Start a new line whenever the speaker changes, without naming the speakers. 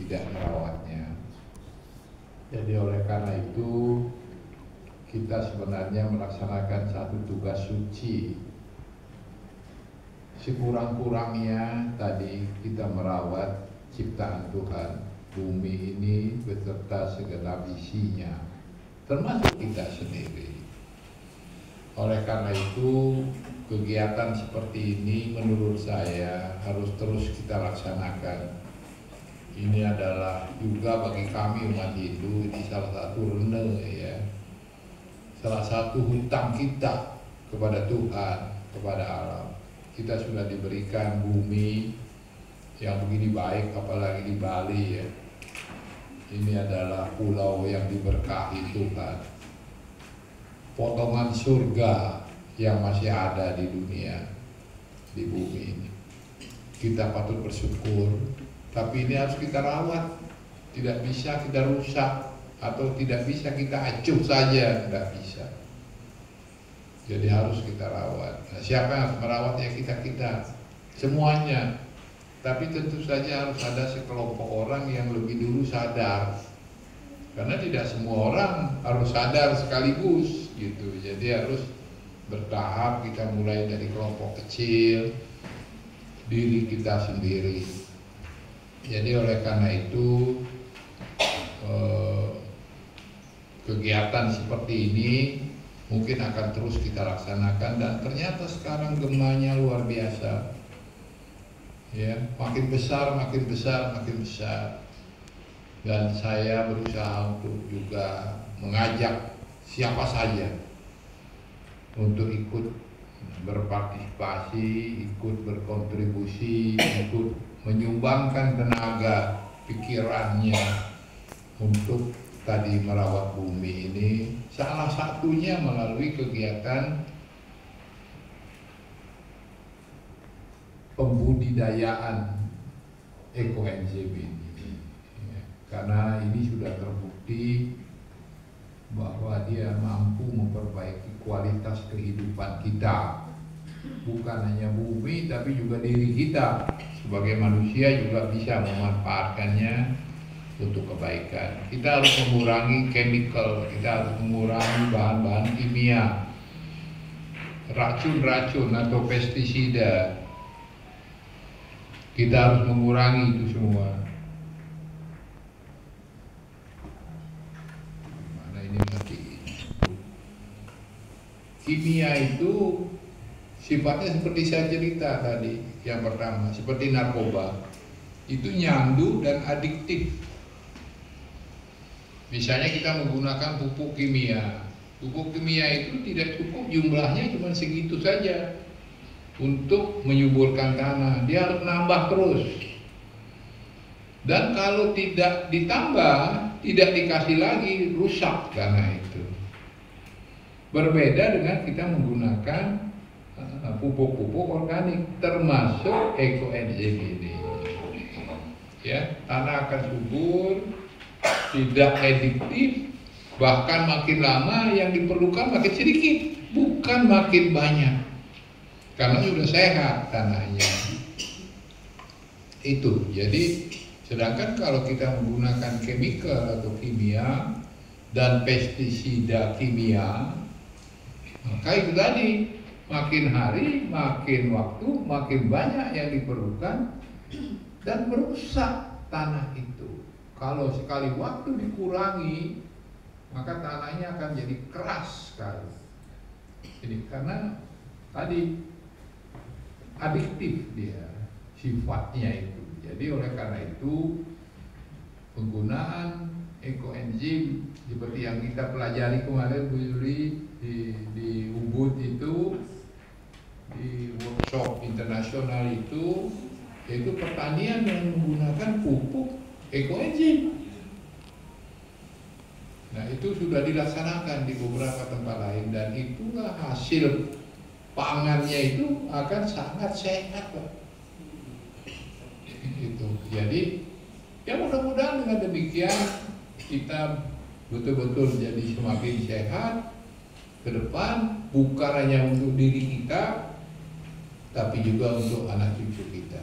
tidak merawatnya. Jadi oleh karena itu kita sebenarnya melaksanakan satu tugas suci. Sekurang-kurangnya tadi kita merawat ciptaan Tuhan, bumi ini beserta segenap isinya, termasuk kita sendiri. Oleh karena itu kegiatan seperti ini menurut saya harus terus kita laksanakan. Ini adalah juga bagi kami umat Hindu ini salah satu rene ya, salah satu hutang kita kepada Tuhan, kepada alam. Kita sudah diberikan bumi yang begini baik, apalagi di Bali ya. Ini adalah pulau yang diberkahi Tuhan, potongan surga yang masih ada di dunia, di bumi ini. Kita patut bersyukur, tapi ini harus kita rawat. Tidak bisa kita rusak atau tidak bisa kita acuh saja, tidak bisa. Jadi harus kita rawat. Nah, siapa yang harus merawat? Ya kita semuanya. Tapi tentu saja harus ada sekelompok orang yang lebih dulu sadar. Karena tidak semua orang harus sadar sekaligus gitu. Jadi harus bertahap, kita mulai dari kelompok kecil, diri kita sendiri. Jadi oleh karena itu kegiatan seperti ini mungkin akan terus kita laksanakan, dan ternyata sekarang gemanya luar biasa ya, makin besar, dan saya berusaha untuk juga mengajak siapa saja untuk ikut berpartisipasi, ikut berkontribusi, ikut menyumbangkan tenaga pikirannya untuk tadi merawat bumi ini, salah satunya melalui kegiatan pembudidayaan ekoenzim ini. Karena ini sudah terbukti bahwa dia mampu memperbaiki kualitas kehidupan kita, bukan hanya bumi tapi juga diri kita sebagai manusia juga bisa memanfaatkannya untuk kebaikan. Kita harus mengurangi chemical, kita harus mengurangi bahan-bahan kimia, racun-racun atau pestisida. Kita harus mengurangi itu semua. Mana ini mati? Kimia itu sifatnya seperti saya cerita tadi, yang pertama seperti narkoba, itu nyandu dan adiktif. Misalnya kita menggunakan pupuk kimia. Pupuk kimia itu tidak cukup jumlahnya cuma segitu saja untuk menyuburkan tanah. Dia harus nambah terus. Dan kalau tidak ditambah, tidak dikasih lagi, rusak tanah itu. Berbeda dengan kita menggunakan pupuk-pupuk organik, termasuk ekoenzim ini. Ya, tanah akan subur, tidak adiktif, bahkan makin lama yang diperlukan makin sedikit, bukan makin banyak, karena sudah sehat tanahnya. Itu jadi, sedangkan kalau kita menggunakan chemical atau kimia dan pestisida kimia, maka itu tadi makin hari, makin waktu, makin banyak yang diperlukan dan merusak tanah itu. Kalau sekali waktu dikurangi, maka tanahnya akan jadi keras sekali. Jadi karena tadi adiktif dia sifatnya itu. Jadi oleh karena itu penggunaan ekoenzim seperti yang kita pelajari kemarin Bu Yuli di Ubud itu, di workshop internasional itu, yaitu pertanian yang menggunakan pupuk ekoenzim. Nah itu sudah dilaksanakan di beberapa tempat lain, dan itulah hasil pangannya itu akan sangat sehat Pak. Itu. Jadi ya mudah-mudahan dengan demikian kita betul-betul jadi semakin sehat ke depan, bukan hanya untuk diri kita tapi juga untuk anak cucu kita.